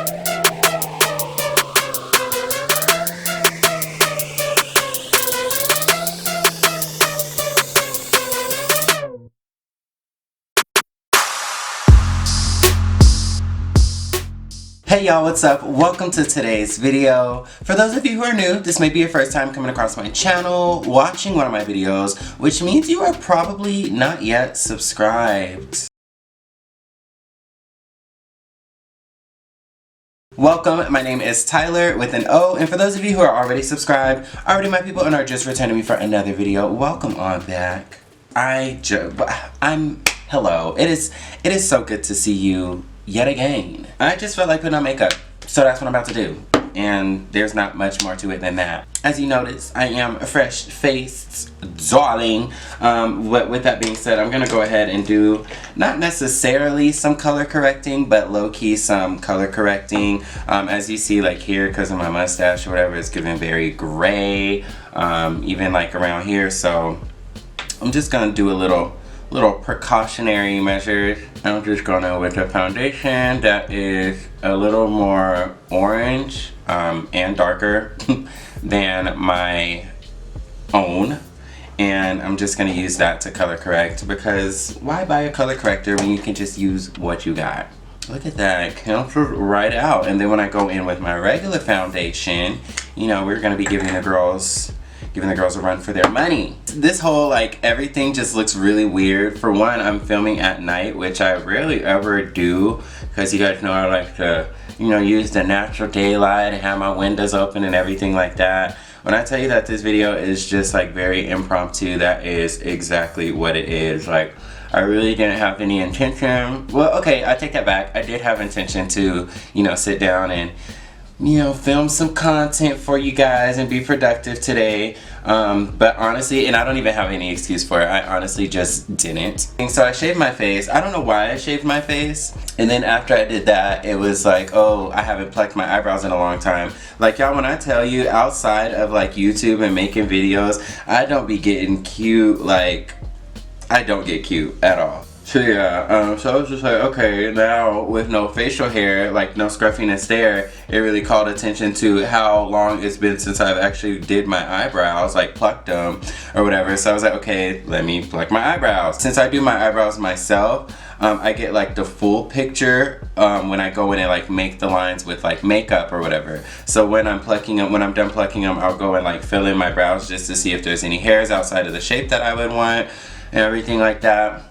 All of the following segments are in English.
Hey y'all, what's up? Welcome to today's video. For those of you who are new, this may be your first time coming across my channel, watching one of my videos, which means you are probably not yet subscribed. Welcome, my name is Tyler with an O, and for those of you who are already subscribed, already my people, and are just returning me for another video, welcome on back. Hello. It is so good to see you yet again. I just felt like putting on makeup, so that's what I'm about to do. And there's not much more to it than that. As you notice, I am a fresh-faced darling. With that being said, I'm gonna go ahead and do not necessarily some color correcting, but low-key some color correcting. As you see, like here, because of my mustache or whatever, it's giving very gray, even like around here. So I'm just gonna do a little precautionary measure. I'm just gonna with a foundation that is a little more orange and darker than my own, and I'm just gonna use that to color correct, because why buy a color corrector when you can just use what you got? Look at that, it cancels right out. And then when I go in with my regular foundation, you know, we're gonna be giving the girls a run for their money. This whole, like, everything just looks really weird. For one, I'm filming at night, which I rarely ever do, because you guys know I like to, you know, use the natural daylight and have my windows open and everything like that. When I tell you that this video is just like very impromptu, that is exactly what it is. Like, I really didn't have any intention. Well, okay, I take that back. I did have intention to, you know, sit down and, you know, film some content for you guys and be productive today, but honestly, and I don't even have any excuse for it, I honestly just didn't. And so I shaved my face. I don't know why I shaved my face, and then after I did that, it was like, oh, I haven't plucked my eyebrows in a long time. Like, y'all, when I tell you, outside of like YouTube and making videos, I don't be getting cute. Like, I don't get cute at all. So yeah, so I was just like, okay, now with no facial hair, like no scruffiness there, it really called attention to how long it's been since I've actually did my eyebrows, like plucked them or whatever. So I was like, okay, let me pluck my eyebrows. Since I do my eyebrows myself, I get like the full picture when I go in and like make the lines with like makeup or whatever. So when I'm plucking them, when I'm done plucking them, I'll go and like fill in my brows just to see if there's any hairs outside of the shape that I would want and everything like that.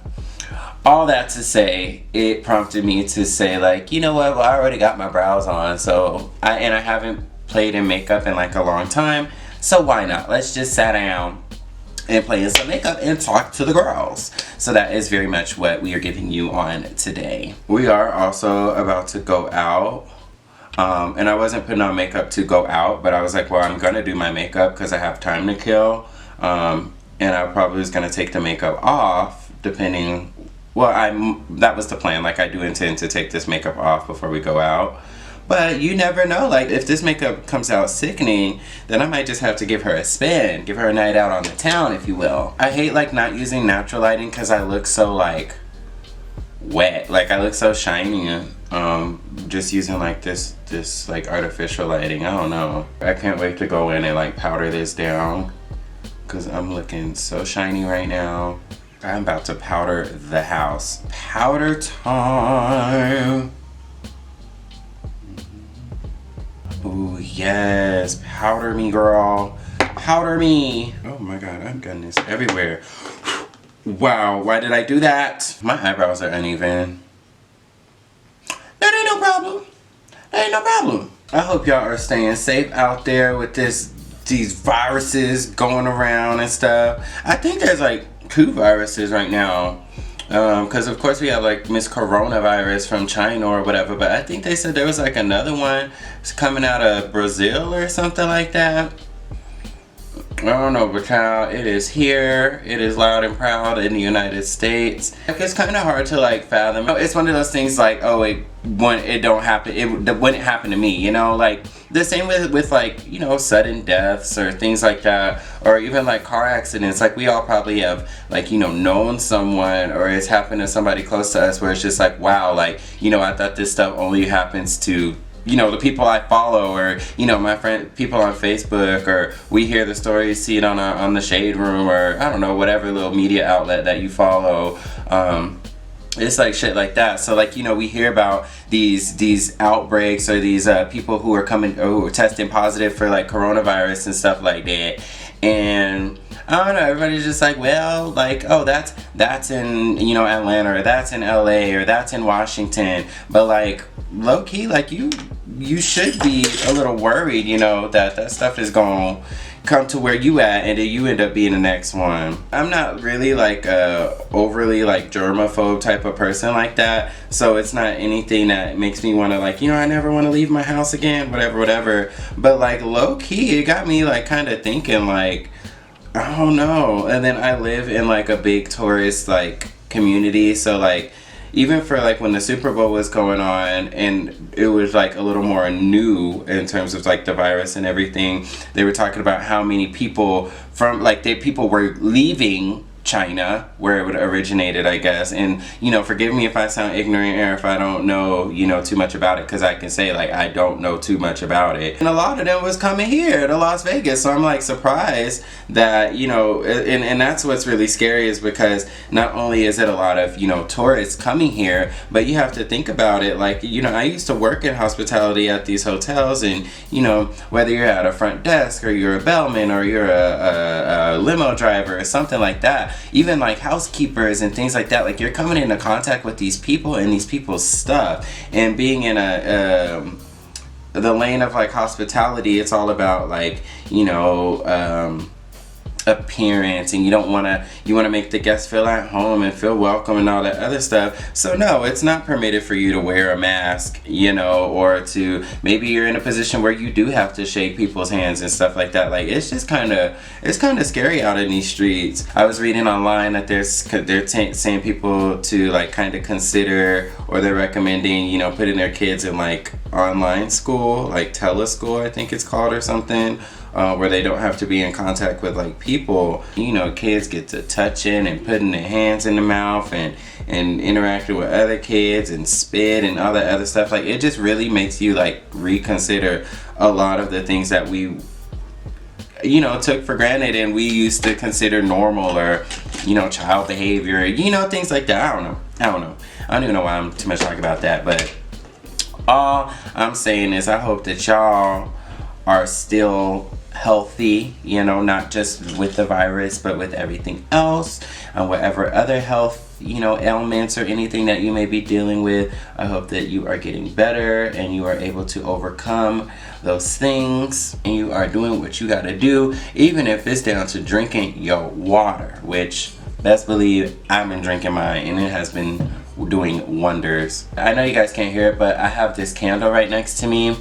All that to say, it prompted me to say, like, you know what, well, I already got my brows on, so I haven't played in makeup in like a long time, so why not? Let's just sit down and play in some makeup and talk to the girls. So that is very much what we are giving you on today. We are also about to go out, and I wasn't putting on makeup to go out, but I was like, well, I'm gonna do my makeup because I have time to kill, and I probably was gonna take the makeup off depending. Well, that was the plan. Like, I do intend to take this makeup off before we go out. But you never know. Like, if this makeup comes out sickening, then I might just have to give her a spin. Give her a night out on the town, if you will. I hate, like, not using natural lighting because I look so, like, wet. Like, I look so shiny. Just using, like, this, like, artificial lighting. I don't know. I can't wait to go in and, like, powder this down because I'm looking so shiny right now. I'm about to powder the house. Powder time. Ooh, yes. Powder me, girl. Powder me. Oh my God, I've gotten this everywhere. Wow, why did I do that? My eyebrows are uneven. That ain't no problem. That ain't no problem. I hope y'all are staying safe out there with these viruses going around and stuff. I think there's like 2 viruses right now, because of course we have like Miss Coronavirus from China or whatever, but I think they said there was like another one coming out of Brazil or something like that. I don't know, but child, it is here. It is loud and proud in the United States. Like, it's kind of hard to like fathom. It's one of those things like, oh, it don't happen. It wouldn't happen to me, you know. Like the same with like, you know, sudden deaths or things like that, or even like car accidents. Like we all probably have like, you know, known someone or it's happened to somebody close to us where it's just like, wow, like, you know, I thought this stuff only happens to you know, the people I follow, or, you know, my people on Facebook, or we hear the stories, see it on the Shade Room, or I don't know, whatever little media outlet that you follow. It's like shit like that. So like, you know, we hear about these outbreaks, or these people who are who are testing positive for like coronavirus and stuff like that. And I don't know, everybody's just like, well, like, oh, that's in, you know, Atlanta, or that's in LA, or that's in Washington. But like, low key, like, you should be a little worried, you know, that stuff is gonna come to where you at, and then you end up being the next one. I'm not really like overly like germaphobe type of person like that, so it's not anything that makes me want to, like, you know, I never want to leave my house again, whatever. But like, low key, it got me like kind of thinking, like, I don't know. And then I live in like a big tourist like community, so like, even for like when the Super Bowl was going on and it was like a little more new in terms of like the virus and everything, they were talking about how many people from like people were leaving China, where it would originated, I guess. And, you know, forgive me if I sound ignorant, or if I don't know, you know, too much about it, because I can say like I don't know too much about it. And a lot of them was coming here to Las Vegas, so I'm like surprised that, you know, and that's what's really scary, is because not only is it a lot of, you know, tourists coming here, but you have to think about it, like, you know, I used to work in hospitality at these hotels, and, you know, whether you're at a front desk, or you're a bellman, or you're a limo driver, or something like that, even like housekeepers and things like that, like, you're coming into contact with these people and these people's stuff. And being in the lane of like hospitality, it's all about like, you know, appearance, and you want to make the guests feel at home and feel welcome and all that other stuff. So no, it's not permitted for you to wear a mask, you know, or to, maybe you're in a position where you do have to shake people's hands and stuff like that. Like, it's just kind of scary out in these streets. I was reading online that they're saying people to like kind of consider, or they're recommending, you know, putting their kids in like online school, like teleschool, I think it's called, or something. Where they don't have to be in contact with like people. You know, kids get to touching and putting their hands in the mouth and interacting with other kids and spit and all that other stuff. Like, it just really makes you like reconsider a lot of the things that we, you know, took for granted and we used to consider normal, or, you know, child behavior, you know, things like that. I don't know. I don't even know why I'm too much talking about that, but all I'm saying is I hope that y'all are still healthy, you know, not just with the virus, but with everything else, and whatever other health, you know, ailments or anything that you may be dealing with. I hope that you are getting better and you are able to overcome those things, and you are doing what you got to do, even if it's down to drinking your water, which, best believe, I've been drinking mine and it has been doing wonders. I know you guys can't hear it, but I have this candle right next to me.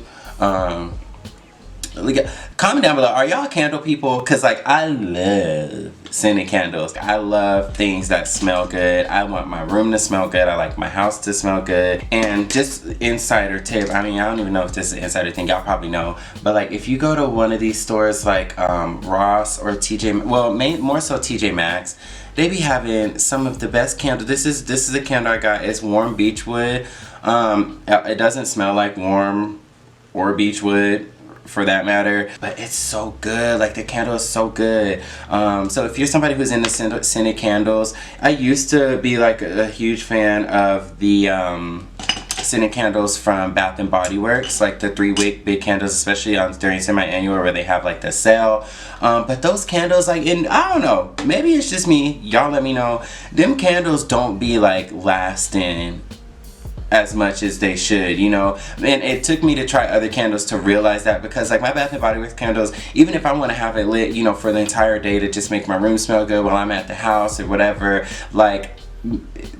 Comment down below, are y'all candle people? Because like, I love scented candles. I love things that smell good. I want my room to smell good. I like my house to smell good. And just insider tip, I mean, I don't even know if this is an insider thing, y'all probably know, but like, if you go to one of these stores like Ross or TJ, well, more so TJ Maxx, they be having some of the best candles. This is a candle I got. It's warm beech wood. It doesn't smell like warm or beech wood, for that matter, but it's so good. Like, the candle is so good. So if you're somebody who's into scented candles, I used to be like a huge fan of the scented candles from Bath and Body Works, like the 3-wick big candles, especially during semi-annual where they have like the sale. But those candles, like, I don't know, maybe it's just me, y'all let me know, them candles don't be like lasting as much as they should, you know. And it took me to try other candles to realize that, because like my Bath and Body Works candles, even if I want to have it lit, you know, for the entire day to just make my room smell good while I'm at the house or whatever, like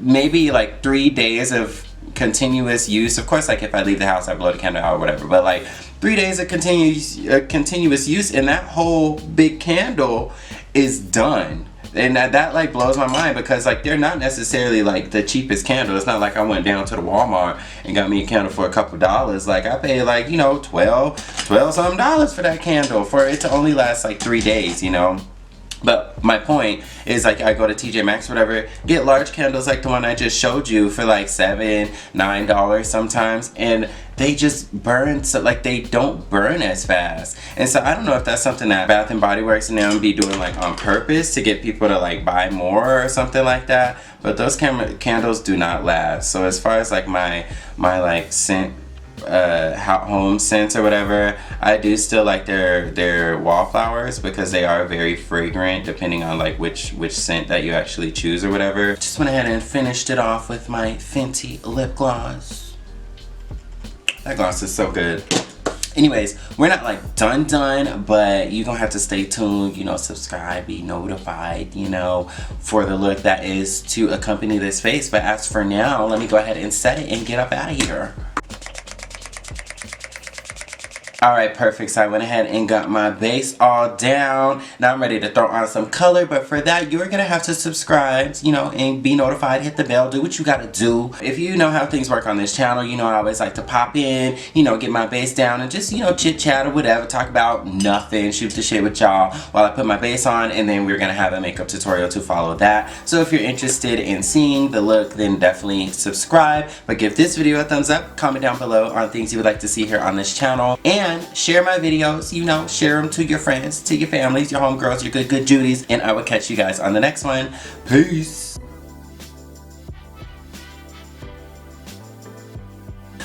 maybe like 3 days of continuous use. Of course, like if I leave the house I blow the candle out or whatever, but like 3 days of continuous use, and that whole big candle is done. And that like blows my mind, because like they're not necessarily like the cheapest candle. It's not like I went down to the Walmart and got me a candle for a couple dollars. Like, I paid like, you know, $12 something for that candle, for it to only last like 3 days, you know. But my point is, like, I go to TJ Maxx or whatever, get large candles like the one I just showed you for like $7, $9 sometimes, and they just burn, so like they don't burn as fast. And so I don't know if that's something that Bath and Body Works and them be doing like on purpose to get people to like buy more or something like that. But those candles do not last. So as far as like my like scent, home scents or whatever, I do still like their wallflowers because they are very fragrant depending on like which scent that you actually choose or whatever. Just went ahead and finished it off with my Fenty lip gloss. That gloss is so good. Anyways, we're not like done, but you're gonna have to stay tuned, you know, subscribe, be notified, you know, for the look that is to accompany this face. But as for now, let me go ahead and set it and get up out of here. Alright, perfect. So I went ahead and got my base all down. Now I'm ready to throw on some color, but for that you're gonna have to subscribe, you know, and be notified, hit the bell, do what you gotta do. If you know how things work on this channel, you know I always like to pop in, you know, get my base down and just, you know, chit chat or whatever, talk about nothing, shoot the shit with y'all while I put my base on, and then we're gonna have a makeup tutorial to follow that. So if you're interested in seeing the look, then definitely subscribe, but give this video a thumbs up, comment down below on things you would like to see here on this channel, and share my videos, you know, share them to your friends, to your families, your homegirls, your good Judies, and I will catch you guys on the next one. Peace.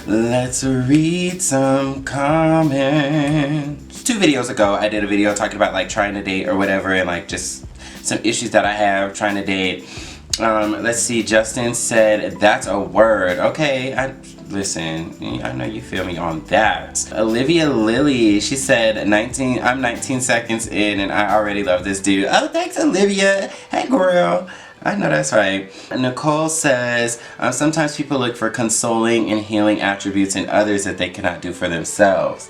Let's read some comments. 2 videos ago, I did a video talking about like trying to date or whatever, and like just some issues that I have trying to date. Let's see, Justin said, that's a word. Okay, listen, I know you feel me on that. Olivia Lily, she said, I'm 19 seconds in and I already love this dude. Oh, thanks, Olivia. Hey, girl. I know that's right. Nicole says, sometimes people look for consoling and healing attributes in others that they cannot do for themselves.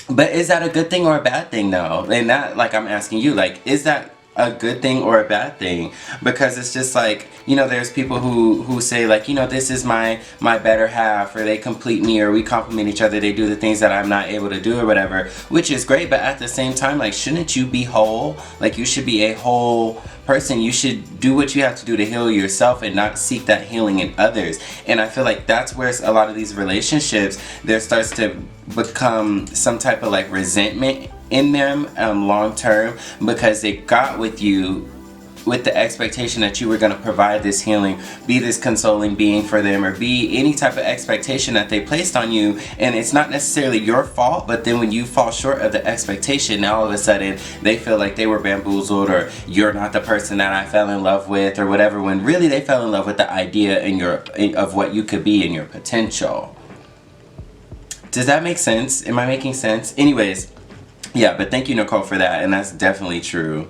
But is that a good thing or a bad thing, though? And that, like, I'm asking you, like, is that a good thing or a bad thing? Because it's just like, you know, there's people who say like, you know, this is my better half, or they complete me, or we complement each other, they do the things that I'm not able to do or whatever, which is great, but at the same time, like, shouldn't you be whole? Like, you should be a whole person. You should do what you have to do to heal yourself and not seek that healing in others. And I feel like that's where a lot of these relationships, there starts to become some type of like resentment in them long term, because they got with you with the expectation that you were going to provide this healing, be this consoling being for them, or be any type of expectation that they placed on you, and it's not necessarily your fault, but then when you fall short of the expectation, now all of a sudden they feel like they were bamboozled, or you're not the person that I fell in love with, or whatever, when really they fell in love with the idea of what you could be and your potential. Does that make sense? Am I making sense? Anyways, yeah, but thank you, Nicole, for that, and that's definitely true.